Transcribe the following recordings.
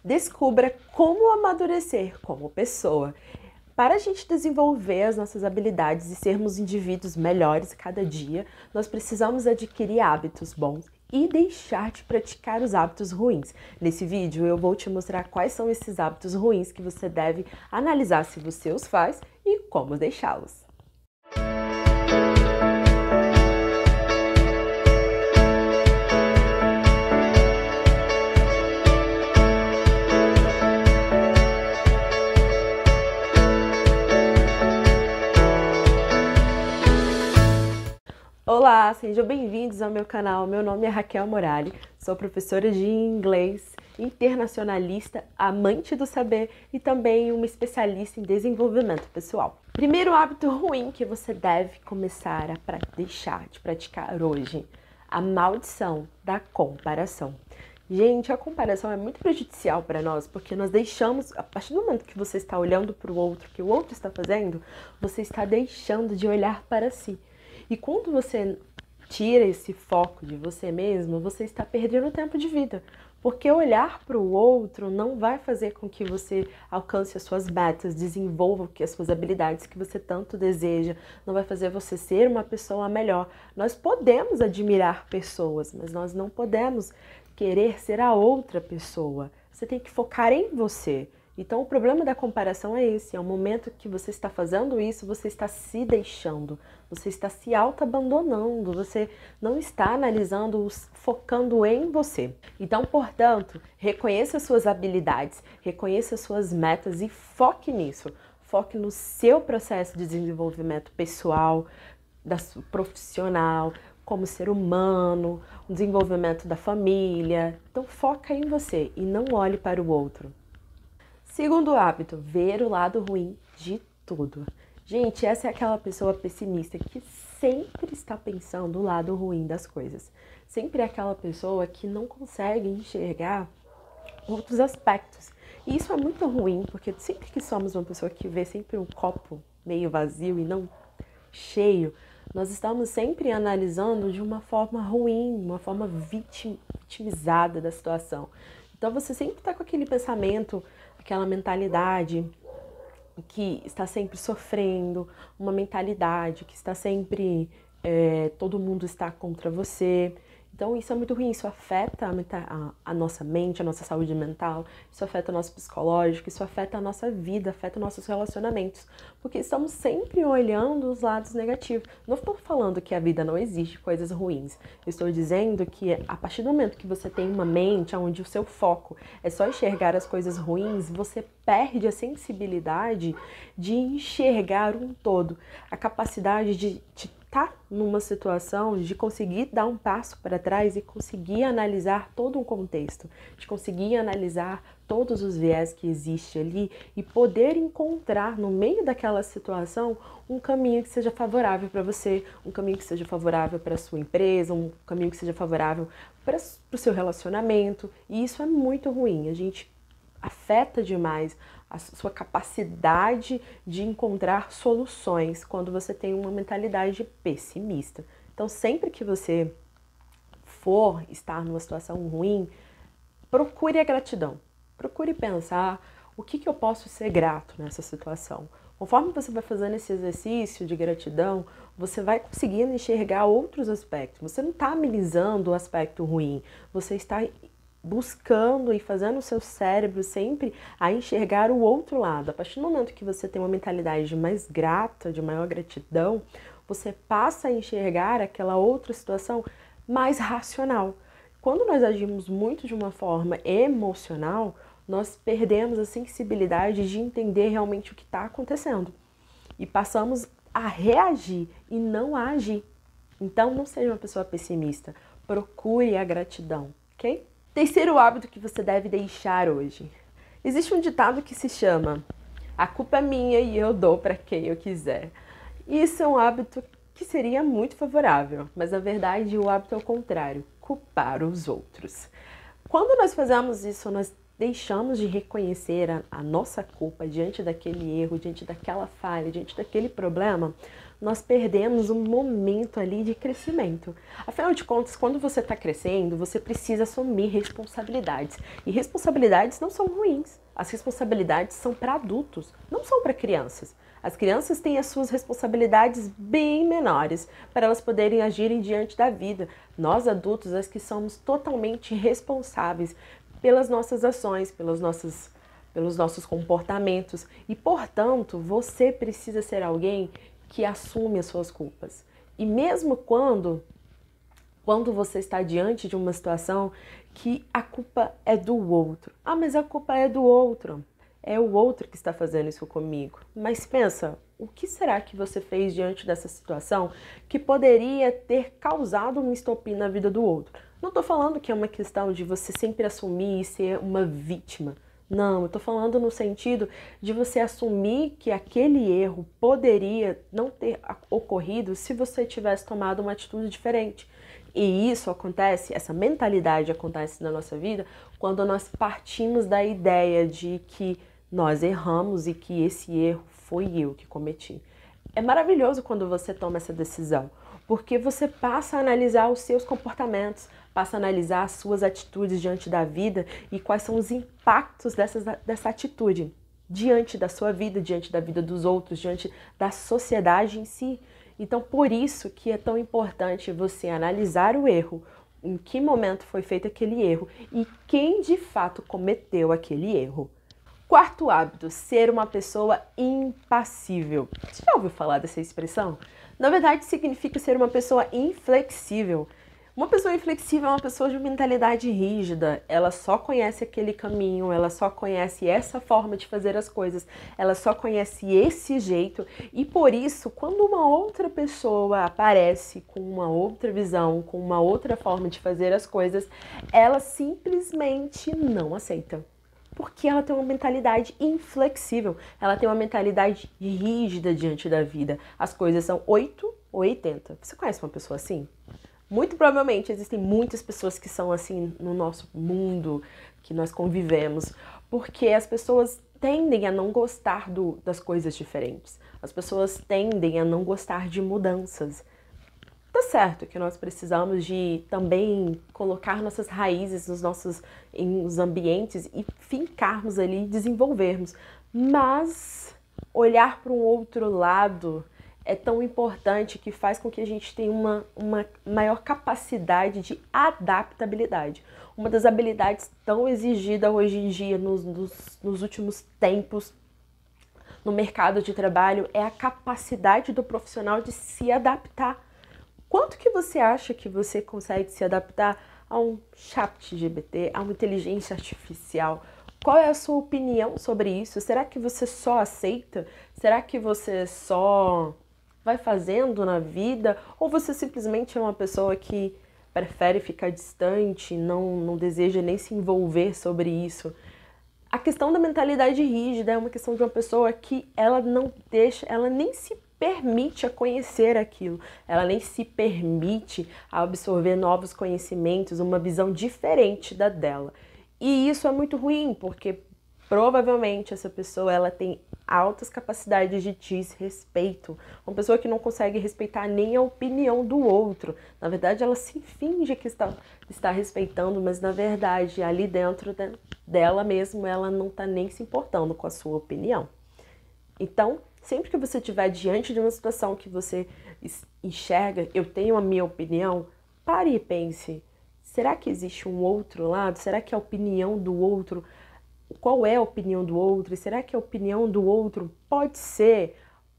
Descubra como amadurecer como pessoa. Para a gente desenvolver as nossas habilidades e sermos indivíduos melhores cada dia, nós precisamos adquirir hábitos bons e deixar de praticar os hábitos ruins. Nesse vídeo eu vou te mostrar quais são esses hábitos ruins que você deve analisar se você os faz e como deixá-los. Olá, sejam bem-vindos ao meu canal. Meu nome é Raquel Morali, sou professora de inglês, internacionalista, amante do saber e também uma especialista em desenvolvimento pessoal. Primeiro hábito ruim que você deve começar a deixar de praticar hoje: a maldição da comparação. Gente, a comparação é muito prejudicial para nós, porque nós deixamos, a partir do momento que você está olhando para o outro, que o outro está fazendo, você está deixando de olhar para si. E quando você tira esse foco de você mesmo, você está perdendo tempo de vida. Porque olhar para o outro não vai fazer com que você alcance as suas metas, desenvolva as suas habilidades que você tanto deseja, não vai fazer você ser uma pessoa melhor. Nós podemos admirar pessoas, mas nós não podemos querer ser a outra pessoa. Você tem que focar em você. Então, o problema da comparação é esse, é o momento que você está fazendo isso, você está se deixando, você está se auto-abandonando, você não está analisando, focando em você. Então, portanto, reconheça as suas habilidades, reconheça as suas metas e foque nisso. Foque no seu processo de desenvolvimento pessoal, profissional, como ser humano, o desenvolvimento da família. Então, foca em você e não olhe para o outro. Segundo hábito, ver o lado ruim de tudo. Gente, essa é aquela pessoa pessimista que sempre está pensando o lado ruim das coisas. Sempre é aquela pessoa que não consegue enxergar outros aspectos. E isso é muito ruim, porque sempre que somos uma pessoa que vê sempre um copo meio vazio e não cheio, nós estamos sempre analisando de uma forma ruim, uma forma vitimizada da situação. Então você sempre está com aquele pensamento, aquela mentalidade que está sempre sofrendo, uma mentalidade que está sempre, todo mundo está contra você. Então isso é muito ruim, isso afeta a nossa mente, a nossa saúde mental, isso afeta o nosso psicológico, isso afeta a nossa vida, afeta nossos relacionamentos, porque estamos sempre olhando os lados negativos. Não estou falando que a vida não existe coisas ruins, eu estou dizendo que a partir do momento que você tem uma mente onde o seu foco é só enxergar as coisas ruins, você perde a sensibilidade de enxergar um todo, a capacidade de estar numa situação de conseguir dar um passo para trás e conseguir analisar todo um contexto, de conseguir analisar todos os viés que existe ali e poder encontrar no meio daquela situação um caminho que seja favorável para você, um caminho que seja favorável para a sua empresa, um caminho que seja favorável para o seu relacionamento. E isso é muito ruim, a gente afeta demais a sua capacidade de encontrar soluções quando você tem uma mentalidade pessimista. Então, sempre que você for estar numa situação ruim, procure a gratidão. Procure pensar o que eu posso ser grato nessa situação. Conforme você vai fazendo esse exercício de gratidão, você vai conseguindo enxergar outros aspectos. Você não está amenizando o aspecto ruim, você está buscando e fazendo o seu cérebro sempre a enxergar o outro lado. A partir do momento que você tem uma mentalidade mais grata, de maior gratidão, você passa a enxergar aquela outra situação mais racional. Quando nós agimos muito de uma forma emocional, nós perdemos a sensibilidade de entender realmente o que está acontecendo e passamos a reagir e não a agir. Então, não seja uma pessoa pessimista, procure a gratidão, ok? Terceiro hábito que você deve deixar hoje. Existe um ditado que se chama: a culpa é minha e eu dou para quem eu quiser. Isso é um hábito que seria muito favorável, mas na verdade o hábito é o contrário, culpar os outros. Quando nós fazemos isso, nós deixamos de reconhecer a nossa culpa diante daquele erro, diante daquela falha, diante daquele problema, nós perdemos um momento ali de crescimento. Afinal de contas, quando você está crescendo, você precisa assumir responsabilidades. E responsabilidades não são ruins. As responsabilidades são para adultos, não são para crianças. As crianças têm as suas responsabilidades bem menores para elas poderem agirem diante da vida. Nós adultos, as que somos totalmente responsáveis pelas nossas ações, pelos nossos comportamentos e, portanto, você precisa ser alguém que assume as suas culpas. E mesmo quando você está diante de uma situação que a culpa é do outro. Ah, mas a culpa é do outro. É o outro que está fazendo isso comigo. Mas pensa, o que será que você fez diante dessa situação que poderia ter causado um estopim na vida do outro? Não estou falando que é uma questão de você sempre assumir e ser uma vítima. Não, eu estou falando no sentido de você assumir que aquele erro poderia não ter ocorrido se você tivesse tomado uma atitude diferente. E isso acontece, essa mentalidade acontece na nossa vida quando nós partimos da ideia de que nós erramos e que esse erro foi eu que cometi. É maravilhoso quando você toma essa decisão, porque você passa a analisar os seus comportamentos, passa a analisar as suas atitudes diante da vida e quais são os impactos dessa atitude diante da sua vida, diante da vida dos outros, diante da sociedade em si. Então, por isso que é tão importante você analisar o erro, em que momento foi feito aquele erro e quem de fato cometeu aquele erro. Quarto hábito, ser uma pessoa impassível. Você já ouviu falar dessa expressão? Na verdade, significa ser uma pessoa inflexível. Uma pessoa inflexível é uma pessoa de mentalidade rígida, ela só conhece aquele caminho, ela só conhece essa forma de fazer as coisas, ela só conhece esse jeito e por isso, quando uma outra pessoa aparece com uma outra visão, com uma outra forma de fazer as coisas, ela simplesmente não aceita. Porque ela tem uma mentalidade inflexível, ela tem uma mentalidade rígida diante da vida. As coisas são 8 ou 80. Você conhece uma pessoa assim? Muito provavelmente existem muitas pessoas que são assim no nosso mundo, que nós convivemos, porque as pessoas tendem a não gostar das coisas diferentes. As pessoas tendem a não gostar de mudanças. Tá certo que nós precisamos de também colocar nossas raízes nos ambientes e fincarmos ali, desenvolvermos. Mas olhar para um outro lado é tão importante que faz com que a gente tenha uma maior capacidade de adaptabilidade. Uma das habilidades tão exigida hoje em dia, nos últimos tempos, no mercado de trabalho, é a capacidade do profissional de se adaptar. Quanto que você acha que você consegue se adaptar a um ChatGPT, a uma inteligência artificial? Qual é a sua opinião sobre isso? Será que você só aceita? Será que você só vai fazendo na vida? Ou você simplesmente é uma pessoa que prefere ficar distante, não deseja nem se envolver sobre isso? A questão da mentalidade rígida é uma questão de uma pessoa que ela não deixa, ela nem se permite a conhecer aquilo, ela nem se permite a absorver novos conhecimentos, uma visão diferente da dela. E isso é muito ruim, porque provavelmente essa pessoa ela tem altas capacidades de desrespeito. Uma pessoa que não consegue respeitar nem a opinião do outro. Na verdade, ela se finge que está respeitando, mas na verdade, ali dentro dela mesmo, ela não está nem se importando com a sua opinião. Então, sempre que você estiver diante de uma situação que você enxerga, eu tenho a minha opinião, pare e pense, será que existe um outro lado? Será que a opinião do outro, qual é a opinião do outro? E será que a opinião do outro pode ser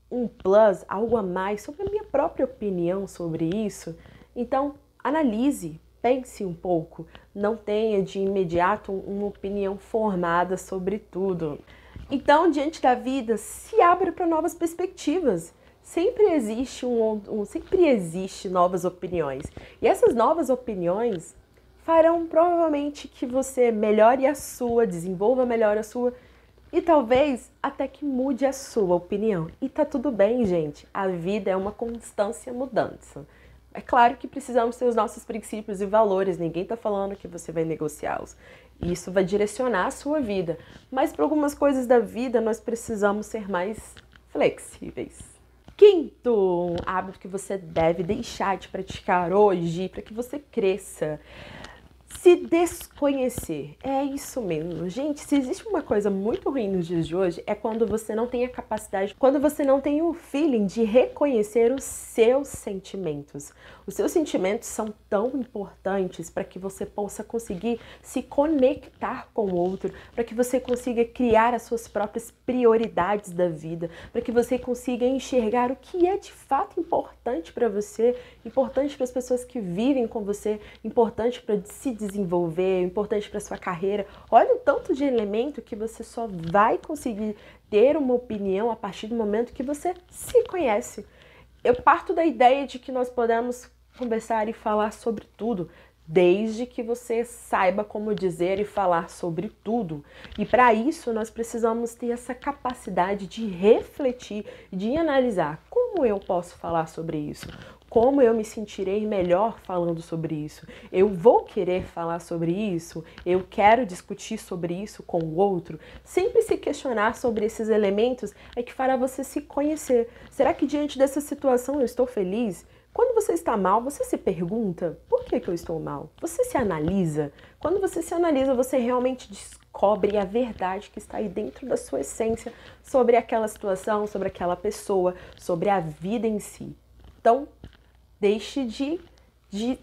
um plus, algo a mais sobre a minha própria opinião sobre isso? Então, analise, pense um pouco, não tenha de imediato uma opinião formada sobre tudo. Então, diante da vida, se abra para novas perspectivas. Sempre existe novas opiniões. E essas novas opiniões farão provavelmente que você melhore a sua, desenvolva melhor a sua e talvez até que mude a sua opinião. E tá tudo bem, gente. A vida é uma constância mudança. É claro que precisamos ter os nossos princípios e valores, ninguém está falando que você vai negociá-los. Isso vai direcionar a sua vida, mas para algumas coisas da vida nós precisamos ser mais flexíveis. Quinto, um hábito que você deve deixar de praticar hoje para que você cresça. Se desconhecer, é isso mesmo. Gente, se existe uma coisa muito ruim nos dias de hoje, é quando você não tem a capacidade, quando você não tem o feeling de reconhecer os seus sentimentos. Os seus sentimentos são tão importantes para que você possa conseguir se conectar com o outro, para que você consiga criar as suas próprias prioridades da vida, para que você consiga enxergar o que é de fato importante para você, importante para as pessoas que vivem com você, importante para se desenvolver, importante para sua carreira. Olha o tanto de elemento que você só vai conseguir ter uma opinião a partir do momento que você se conhece. Eu parto da ideia de que nós podemos conversar e falar sobre tudo, desde que você saiba como dizer e falar sobre tudo. E para isso nós precisamos ter essa capacidade de refletir, de analisar como eu posso falar sobre isso. Como eu me sentirei melhor falando sobre isso? Eu vou querer falar sobre isso? Eu quero discutir sobre isso com o outro? Sempre se questionar sobre esses elementos é que fará você se conhecer. Será que diante dessa situação eu estou feliz? Quando você está mal, você se pergunta, por que eu estou mal? Você se analisa? Quando você se analisa, você realmente descobre a verdade que está aí dentro da sua essência sobre aquela situação, sobre aquela pessoa, sobre a vida em si. Então, deixe de...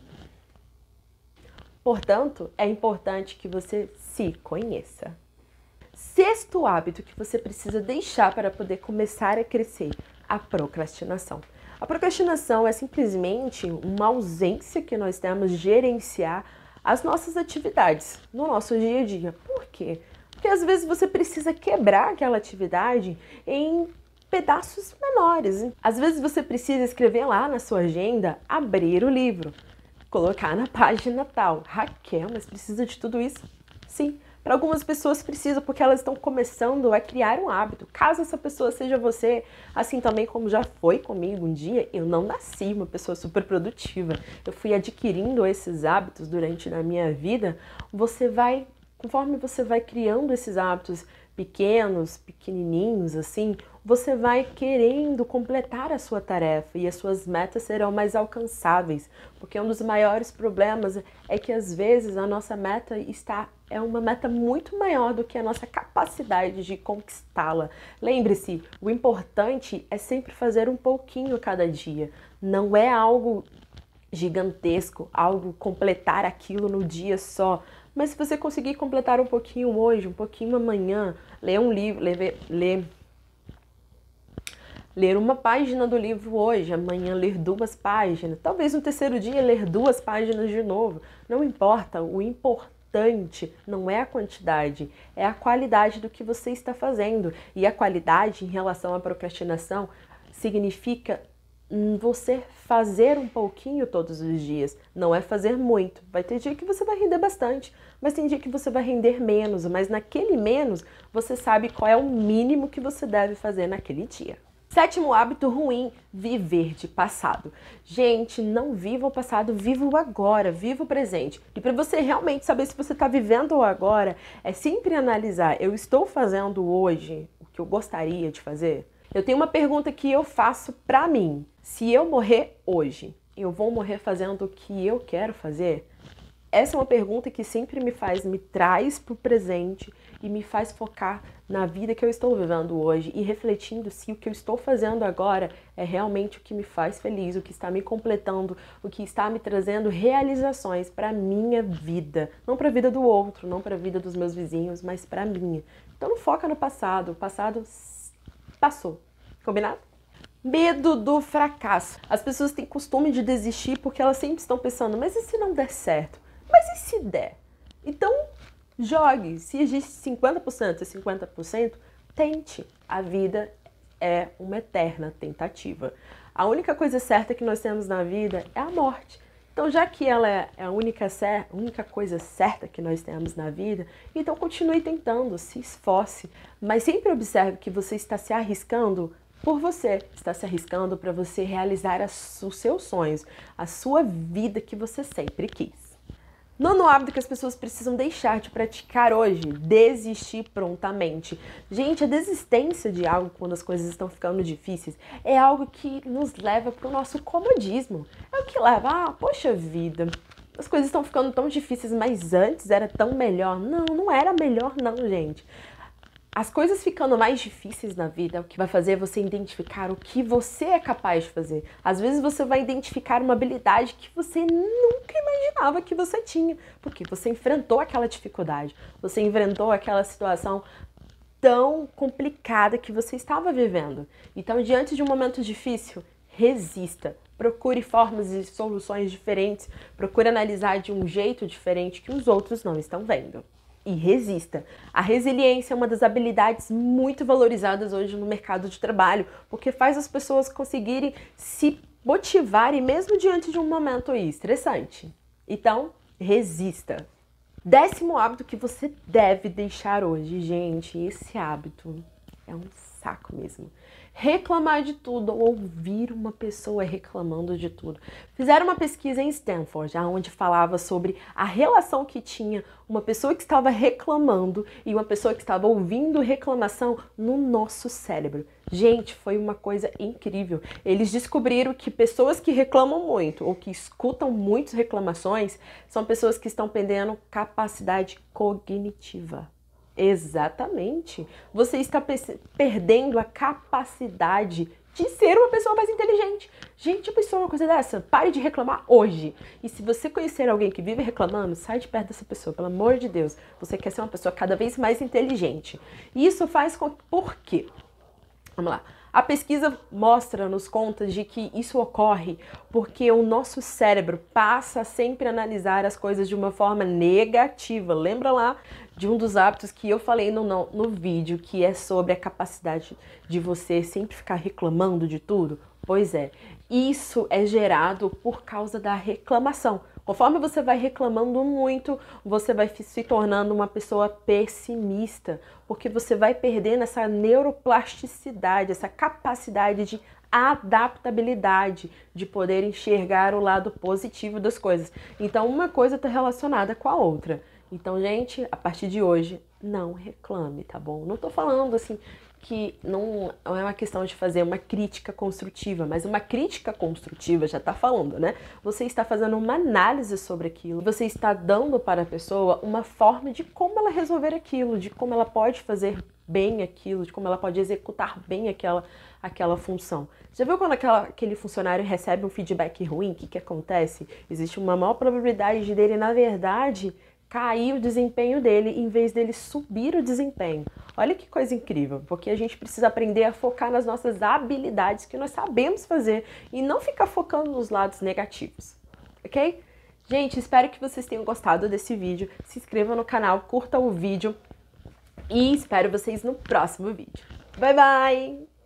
Portanto, é importante que você se conheça. Sexto hábito que você precisa deixar para poder começar a crescer, a procrastinação. A procrastinação é simplesmente uma ausência que nós temos de gerenciar as nossas atividades no nosso dia a dia. Por quê? Porque às vezes você precisa quebrar aquela atividade em pedaços menores. Às vezes você precisa escrever lá na sua agenda, abrir o livro, colocar na página tal. Raquel, mas precisa de tudo isso? Sim. Para algumas pessoas precisa, porque elas estão começando a criar um hábito. Caso essa pessoa seja você, assim também como já foi comigo um dia, eu não nasci uma pessoa super produtiva. Eu fui adquirindo esses hábitos durante a minha vida. Conforme você vai criando esses hábitos pequenos, pequenininhos, assim, você vai querendo completar a sua tarefa e as suas metas serão mais alcançáveis, porque um dos maiores problemas é que às vezes a nossa meta é uma meta muito maior do que a nossa capacidade de conquistá-la. Lembre-se, o importante é sempre fazer um pouquinho a cada dia, não é algo gigantesco, algo completar aquilo no dia só. Mas se você conseguir completar um pouquinho hoje, um pouquinho amanhã, ler um livro, ler uma página do livro hoje, amanhã ler 2 páginas, talvez no terceiro dia ler 2 páginas de novo, não importa, o importante não é a quantidade, é a qualidade do que você está fazendo. E a qualidade em relação à procrastinação significa você fazer um pouquinho todos os dias, não é fazer muito. Vai ter dia que você vai render bastante, mas tem dia que você vai render menos, mas naquele menos você sabe qual é o mínimo que você deve fazer naquele dia. Sétimo hábito ruim, viver de passado. Gente, não viva o passado, viva o agora, viva o presente. E para você realmente saber se você está vivendo o agora, é sempre analisar, eu estou fazendo hoje o que eu gostaria de fazer? Eu tenho uma pergunta que eu faço pra mim. Se eu morrer hoje, eu vou morrer fazendo o que eu quero fazer? Essa é uma pergunta que sempre me traz pro presente e me faz focar na vida que eu estou vivendo hoje e refletindo se o que eu estou fazendo agora é realmente o que me faz feliz, o que está me completando, o que está me trazendo realizações para minha vida. Não para a vida do outro, não para a vida dos meus vizinhos, mas para a minha. Então não foca no passado, o passado passou. Combinado? Medo do fracasso. As pessoas têm costume de desistir porque elas sempre estão pensando, mas e se não der certo? Mas e se der? Então, jogue. Se existe 50% e 50%, tente. A vida é uma eterna tentativa. A única coisa certa que nós temos na vida é a morte. Então, já que ela é a única coisa certa que nós temos na vida, então continue tentando, se esforce, mas sempre observe que você está se arriscando por você, está se arriscando para você realizar os seus sonhos, a sua vida que você sempre quis. Nono hábito que as pessoas precisam deixar de praticar hoje: desistir prontamente. Gente, a desistência de algo quando as coisas estão ficando difíceis é algo que nos leva para o nosso comodismo. É o que leva, poxa vida, as coisas estão ficando tão difíceis, mas antes era tão melhor. Não, não era melhor não, gente. As coisas ficando mais difíceis na vida é o que vai fazer você identificar o que você é capaz de fazer. Às vezes você vai identificar uma habilidade que você nunca imaginava que você tinha, porque você enfrentou aquela dificuldade, você enfrentou aquela situação tão complicada que você estava vivendo. Então, diante de um momento difícil, resista. Procure formas e soluções diferentes, procure analisar de um jeito diferente que os outros não estão vendo. E resista. A resiliência é uma das habilidades muito valorizadas hoje no mercado de trabalho, porque faz as pessoas conseguirem se motivarem mesmo diante de um momento estressante. Então, resista. 10º hábito que você deve deixar hoje, gente, esse hábito é um saco mesmo. Reclamar de tudo ou ouvir uma pessoa reclamando de tudo. Fizeram uma pesquisa em Stanford, onde falava sobre a relação que tinha uma pessoa que estava reclamando e uma pessoa que estava ouvindo reclamação no nosso cérebro. Gente, foi uma coisa incrível. Eles descobriram que pessoas que reclamam muito ou que escutam muitas reclamações são pessoas que estão perdendo capacidade cognitiva. Exatamente. Você está perdendo a capacidade de ser uma pessoa mais inteligente. Gente, já pensou uma coisa dessa? Pare de reclamar hoje. E se você conhecer alguém que vive reclamando, sai de perto dessa pessoa, pelo amor de Deus. Você quer ser uma pessoa cada vez mais inteligente. E isso faz com... Por quê? Vamos lá. A pesquisa nos conta de que isso ocorre porque o nosso cérebro passa a sempre analisar as coisas de uma forma negativa. Lembra lá de um dos hábitos que eu falei no vídeo, que é sobre a capacidade de você sempre ficar reclamando de tudo? Pois é, isso é gerado por causa da reclamação. Conforme você vai reclamando muito, você vai se tornando uma pessoa pessimista, porque você vai perdendo essa neuroplasticidade, essa capacidade de adaptabilidade, de poder enxergar o lado positivo das coisas. Então, uma coisa está relacionada com a outra. Então, gente, a partir de hoje, não reclame, tá bom? Não tô falando assim que não é uma questão de fazer uma crítica construtiva, mas uma crítica construtiva já tá falando, né? Você está fazendo uma análise sobre aquilo, você está dando para a pessoa uma forma de como ela resolver aquilo, de como ela pode fazer bem aquilo, de como ela pode executar bem aquela função. Já viu quando aquele funcionário recebe um feedback ruim? O que acontece? Existe uma maior probabilidade de dele, na verdade, cair o desempenho dele em vez dele subir o desempenho. Olha que coisa incrível, porque a gente precisa aprender a focar nas nossas habilidades que nós sabemos fazer e não ficar focando nos lados negativos, ok? Gente, espero que vocês tenham gostado desse vídeo. Se inscreva no canal, curta o vídeo e espero vocês no próximo vídeo. Bye, bye!